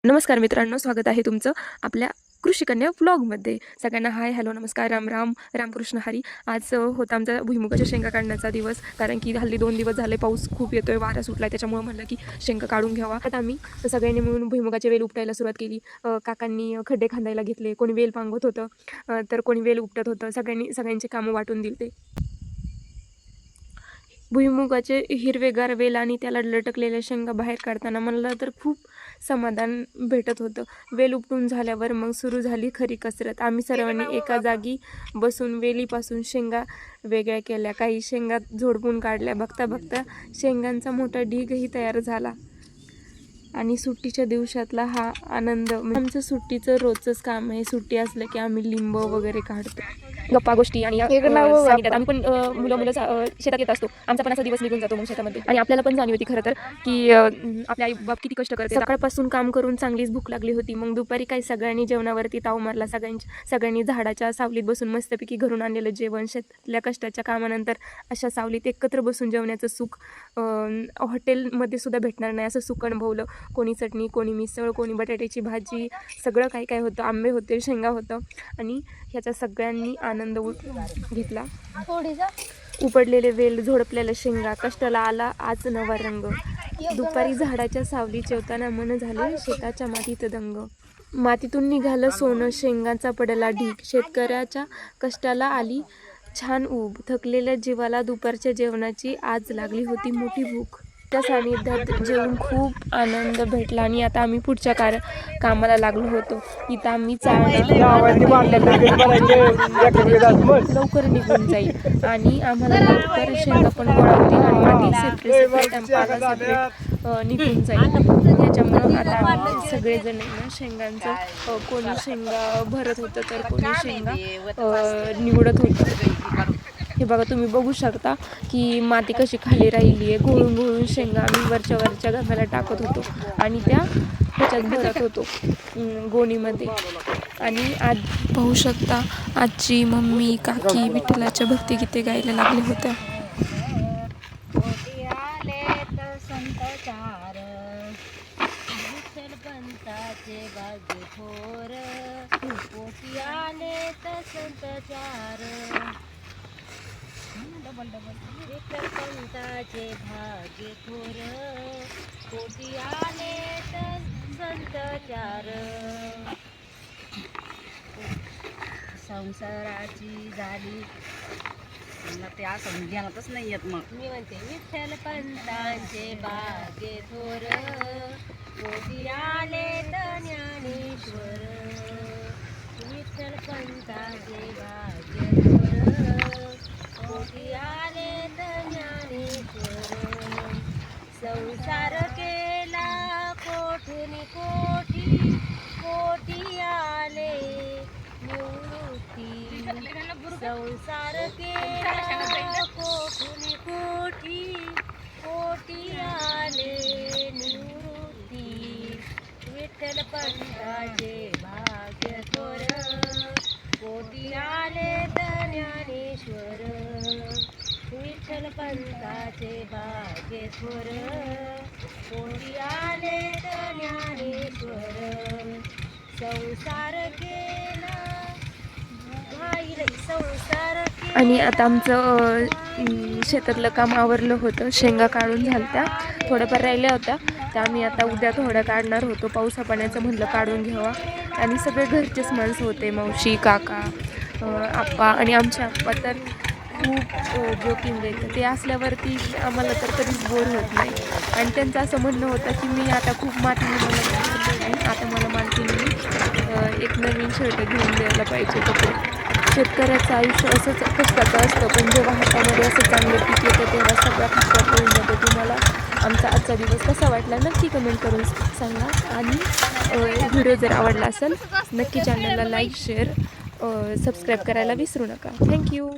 नमस्कार मित्रांनो, स्वागत आहे तुमचं आपल्या कृषी कन्या व्लॉगमध्ये. सगळ्यांना हाय, हॅलो, नमस्कार, राम राम, रामकृष्ण हरी. आज होता आमचा भुईमुगाच्या शेंगा काढण्याचा दिवस. कारण की हल्ली 2 दिवस झाले पाऊस खूप येतोय, वारा सुटलाय, त्याच्यामुळे म्हणलं की शेंगा काढून घ्यावा. आता आम्ही सगळ्यांनी मिळून भुईमुगाचे वेल उपटायला सुरुवात केली. काकांनी खड्डे खांदायला घेतले, कोणी वेल पांगत होतं, तर कोणी वेल उपटत होतं. सगळ्यांचे कामं वाटून दिले. भुईमुगाचे हिरवेगार वेल आणि त्याला लटकलेल्या शेंगा बाहेर काढताना म्हणलं तर खूप समाधान भेटत होतं. वेल उपटून झाल्यावर मग सुरू झाली खरी कसरत. आम्ही सर्वांनी एका जागी बसून वेलीपासून शेंगा वेगळ्या केल्या, काही शेंगा झोडपून काढल्या. बघता बघता शेंगांचा मोठा ढीगही तयार झाला. आणि सुट्टीच्या दिवसातला हा आनंद आमचं सुट्टीचं रोजचंच काम आहे. सुट्टी असलं की आम्ही लिंब वगैरे काढतो, गप्पा गोष्टी आणि सांगितलं. आम्ही पण मुलं शेतात येत असतो. आमचा पण असा दिवस निघून जातो मग शेतामध्ये. आणि आपल्याला पण जाणीव होती खरं तर की आपले आई बाप किती कष्ट करते. सकाळपासून काम करून चांगलीच भूक लागली होती. मग दुपारी काही सगळ्यांनी जेवणावरती ताव मारला. सगळ्यांनी झाडाच्या सावलीत बसून मस्तपैकी घरून आणलेलं जेवण, शेतातल्या कष्टाच्या कामानंतर अशा सावलीत एकत्र बसून जेवण्याचं सुख हॉटेलमध्ये सुद्धा भेटणार नाही असं सुख अनुभवलं. कोणी चटणी, कोणी मिसळ, कोणी बटाट्याची भाजी, सगळं काही काय होतं. आंबे होते, शेंगा होतं आणि ह्याचा सगळ्यांनी आनंद घेतला. उपडलेले वेल, झोडपलेल्या शेंगा, कष्टाला आला आज नवा रंग. दुपारी झाडाच्या सावली जेवताना मन झाले शेताच्या मातीत दंग. मातीतून निघालं सोनं, शेंगांचा पडला ढीग. शेतकऱ्याच्या कष्टाला आली छान ऊब. थकलेल्या जीवाला दुपारच्या जेवणाची आज लागली होती मोठी भूक. त्या सानिध्यात जेवून खूप आनंद भेटला आणि आता आम्ही पुढच्या कामाला लागलो होतो. इथं आम्ही लवकर निघून जाईल आणि आम्हाला लवकर शेंगा पण गोळा होतील आणि माती सेपरेट निघून जाईल. त्याच्यामुळं आता आम्ही सगळेजण शेंगांचं, कोणी शेंगा भरत होतं तर कोणी शेंगा निवडत होतं. हे बघा, तुम्ही बघू शकता की माती कशी खाली राहिली आहे. घोळून घोळून शेंगा आम्ही वरच्या गव्हाला टाकत होतो आणि त्या ह्याच्यात भरत होतो गोणीमध्ये. आणि आज पाहू शकता आजी, मम्मी, काकी विठ्ठलाच्या भक्तिगीते गायला लागल्या होत्या. विठ्ठल पंताचे भाग्य थोर, कोटी आले तर संत चार. संसाराची झाली, मला ते असं ध्यानातच नाही येत. मग मी म्हणते विठ्ठल पंतांचे भाग्य थोर, कोटी आले तर ज्ञानेश्वर. विठ्ठल पंतांचे भाग्य थोर, कोटी आले तर ज्ञानेश्वर. संसार केला कोठून कोटी, कोटी आले निवृत्ती. संसार केला कोठून कोटी, कोटी आले निवृत्ती. विठ्ठल पंताचे भाग्य थोर, कोटी आले तर ज्ञानेश्वर. विठ्ठल पंताचे भाग्य थोर, कोटी आले तर ज्ञानेश्वर. संसार केला संसार. आणि आता आमचं शेतातलं काम आवरलं होतं. शेंगा काढून झाल्या, थोड्याफार राहिल्या होत्या त्या आम्ही आता उद्या थोड्या काढणार होतो. पावसा पाण्याचं म्हणलं काढून घ्यावा. आणि सगळे घरचेच माणसं होते, मावशी, काका, आप्पा. आणि आमचे आप्पा तर खूप जोकिंग देतं. ते असल्यावरती आम्हाला तर कधीच बोर होत नाही. आणि त्यांचं असं म्हणणं होतं की मी आता खूप मातीने आता मला मातीने एक नवीन शर्ट घेऊन द्यायला पाहिजे, कपडे. शेतकऱ्याचं आयुष्य असंच कष्टाचं असतं, पण जेव्हा हातामध्ये असं चांगलं पीक येतं तेव्हा सगळा कष्ट होऊन जातो. तुम्हाला आमचा आजचा दिवस कसा वाटला नक्की कमेंट करून सांगा. आणि व्हिडिओ जर आवडला असेल नक्की चॅनलला लाईक, शेअर, सबस्क्राईब करायला विसरू नका. थँक्यू.